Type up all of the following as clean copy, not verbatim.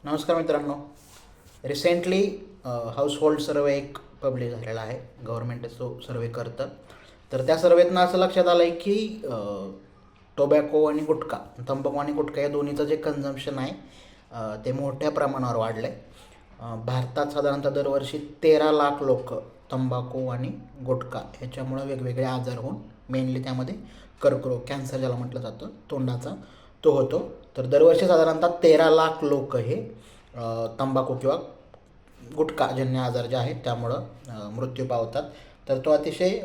नमस्कार मित्रांनो. Recently household सर्वे एक पब्लिश झालेला आहे. गव्हर्नमेंट तो सर्वे करतं. तर त्या सर्वेतनं असं लक्षात आलं आहे की टोबॅको आणि गुटखा, तंबाखू आणि गुटखा या दोन्हीचं जे कन्झम्पशन आहे ते मोठ्या प्रमाणावर वाढलं आहे. भारतात साधारणतः दरवर्षी 13 लाख लोक तंबाखू आणि गुटखा ह्याच्यामुळं वेगवेगळे आजार होऊन, मेनली त्यामध्ये कर्करोग, कॅन्सर ज्याला म्हटलं जातं तोंडाचा, तो होतो. तर दरवर्षी साधारणतः 13 लाख लोक हे तंबाखू किंवा गुटखाजन्य आजार जे आहेत त्यामुळं मृत्यू पावतात. तर तो अतिशय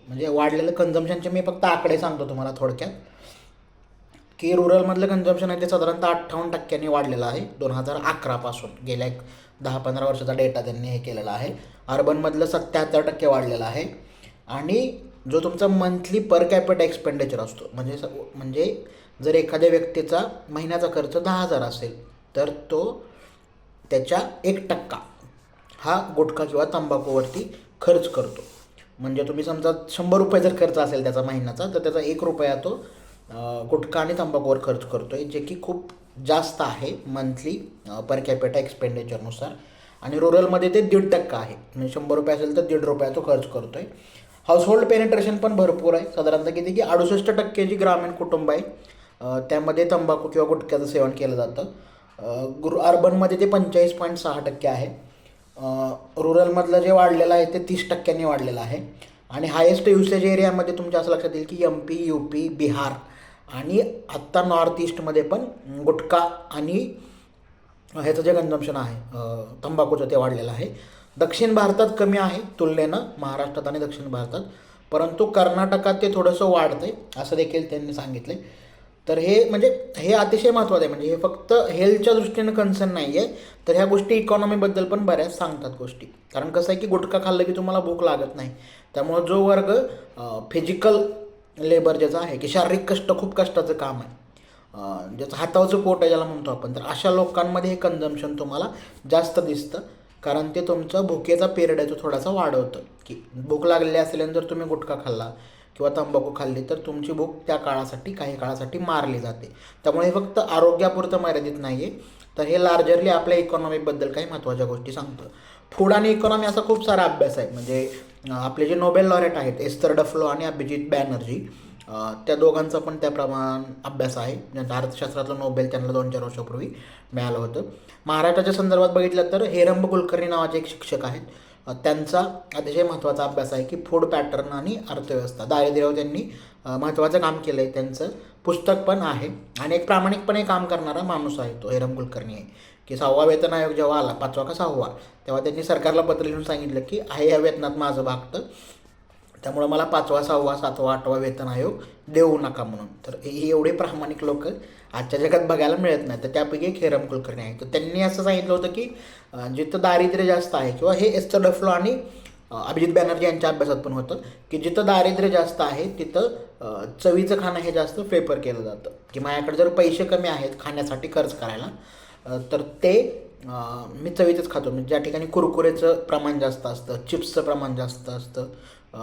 म्हणजे वाढलेलं कन्झम्पशनचे मी फक्त आकडे सांगतो तुम्हाला थोडक्यात, की रुरलमधलं कन्झम्पशन आहे ते साधारणतः 58% वाढलेलं आहे 2011 पासून. गेल्या एक 10-15 वर्षाचा डेटा त्यांनी हे केलेला आहे. अर्बनमधलं 77% वाढलेलं आहे. आणि जो तुमचा मंथली पर कॅपिटा एक्सपेंडिचर असतो, म्हणजे जर एखाद्या व्यक्तीचा महिन्याचा खर्च 10,000 असेल तर तो त्याच्या 1% हा गुटखा किंवा तंबाखूवरती खर्च करतो. म्हणजे तुम्ही समजा 100 रुपये जर खर्च असेल त्याचा महिन्याचा, तर त्याचा 1 रुपया तो गुटखा आणि तंबाखूवर खर्च करतो आहे, जे की खूप जास्त आहे मंथली पर कॅपिटा एक्सपेंडिचरनुसार. आणि रुरलमध्ये ते 1.5% आहे. म्हणजे 100 रुपये असेल तर 1.5 रुपया तो खर्च करतो आहे. हाऊसहोल्ड पेनिट्रेशन पण भरपूर आहे. साधारणतः किती की 68% जी ग्रामीण कुटुंब आहे त्यामध्ये तंबाखू किंवा गुटख्याचं सेवन केलं जातं. अर्बनमध्ये ते 45.6% आहे. रुरलमधलं जे वाढलेलं आहे ते 30%नी वाढलेलं आहे. आणि हायेस्ट युसेज एरियामध्ये तुमच्या असं लक्षात येईल की MP, UP, बिहार आणि आत्ता नॉर्थ ईस्टमध्ये पण गुटखा आणि ह्याचं जे कन्झम्पशन आहे तंबाखूचं ते वाढलेलं आहे. दक्षिण भारतात कमी आहे तुलनेनं महाराष्ट्रात आणि दक्षिण भारतात, परंतु कर्नाटकात ते थोडंसं वाढतं आहे असं देखील त्यांनी सांगितलं आहे. तर हे अतिशय महत्त्वाचं आहे. म्हणजे हे फक्त हेल्थच्या दृष्टीनं कन्सर्न नाही आहे, तर ह्या गोष्टी इकॉनॉमीबद्दल पण बऱ्याच सांगतात गोष्टी. कारण कसं आहे की गुटखा खाल्लं की तुम्हाला भूक लागत नाही. त्यामुळं जो वर्ग फिजिकल लेबर ज्याचं आहे की शारीरिक कष्ट, खूप कष्टाचं काम आहे, ज्याचं हातावरचं पोट आहे ज्याला म्हणतो आपण, तर अशा लोकांमध्ये हे कन्झम्पशन तुम्हाला जास्त दिसतं. कारण ते तुमचं भुकेचा पिरियड आहे तो थोडासा वाढवतं. की भूक लागलेली असल्यानंतर तुम्ही गुटखा खाल्ला किंवा तंबाखू खाल्ली तर तुमची भूक त्या काळासाठी, काही काळासाठी मारली जाते. त्यामुळे हे फक्त आरोग्यापुरतं मर्यादित नाही आहे, तर हे लार्जरली आपल्या इकॉनॉमीबद्दल काही महत्त्वाच्या गोष्टी सांगतं. फूड आणि इकॉनॉमी असा खूप सारा अभ्यास आहे. म्हणजे आपले जे नोबेल लॉरेट आहेत एस्थर डफलो आणि अभिजित बॅनर्जी, त्या दोघांचा पण त्याप्रमाणे अभ्यास आहे. ज्यांचं अर्थशास्त्रातलं नोबेल त्यांना 2-4 वर्षापूर्वी मिळालं होतं. महाराष्ट्राच्या संदर्भात बघितलं तर हेरंब कुलकर्णी नावाचे एक शिक्षक आहेत, त्यांचा अतिशय महत्त्वाचा अभ्यास आहे की फूड पॅटर्न आणि अर्थव्यवस्था, दारिद्र्यावर त्यांनी महत्त्वाचं काम केलं आहे. त्यांचं पुस्तक पण आहे. आणि एक प्रामाणिकपणे काम करणारा माणूस आहे तो हेरंब कुलकर्णी आहे. की 6वा वेतन आयोग जेव्हा आला, 5वा का 6वा, तेव्हा त्यांनी सरकारला पत्र लिहून सांगितलं की आहे या वेतनात माझं भागतं, त्यामुळं मला 5वा, 6वा, 7वा, 8वा वेतन आयोग देऊ नका म्हणून. तर ही एवढे प्रामाणिक लोक आजच्या जगात बघायला मिळत नाही. तर त्यापैकी एक हेरंब कुलकर्णी आहे. तर त्यांनी असं सांगितलं होतं की जिथं दारिद्र्य जास्त आहे, किंवा हे एस्थर डफलो आणि अभिजित बॅनर्जी यांच्या अभ्यासात पण होतं की जिथं दारिद्र्य जास्त आहे तिथं चवीचं खाणं हे जास्त प्रेफर केलं जातं. की माझ्याकडे जर पैसे कमी आहेत खाण्यासाठी खर्च करायला, तर ते मी चवीतच खातो. म्हणजे ज्या ठिकाणी कुरकुरेचं प्रमाण जास्त असतं, चिप्सचं प्रमाण जास्त असतं,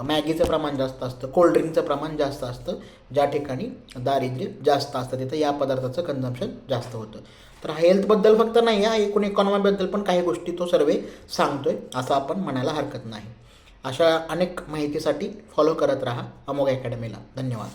मॅगीचं प्रमाण जास्त असतं, कोल्ड्रिंकचं प्रमाण जास्त असतं, ज्या ठिकाणी दारिद्र्य जास्त असतं तिथं या पदार्थाचं कन्झम्पशन जास्त होतं. तर हेल्थबद्दल फक्त नाही आहे, एकूण इकॉनॉमीबद्दल पण काही गोष्टी तो सर्वे सांगतोय असं आपण म्हणायला हरकत नाही. अशा अनेक माहितीसाठी फॉलो करत राहा अमोघ अकॅडमीला. धन्यवाद.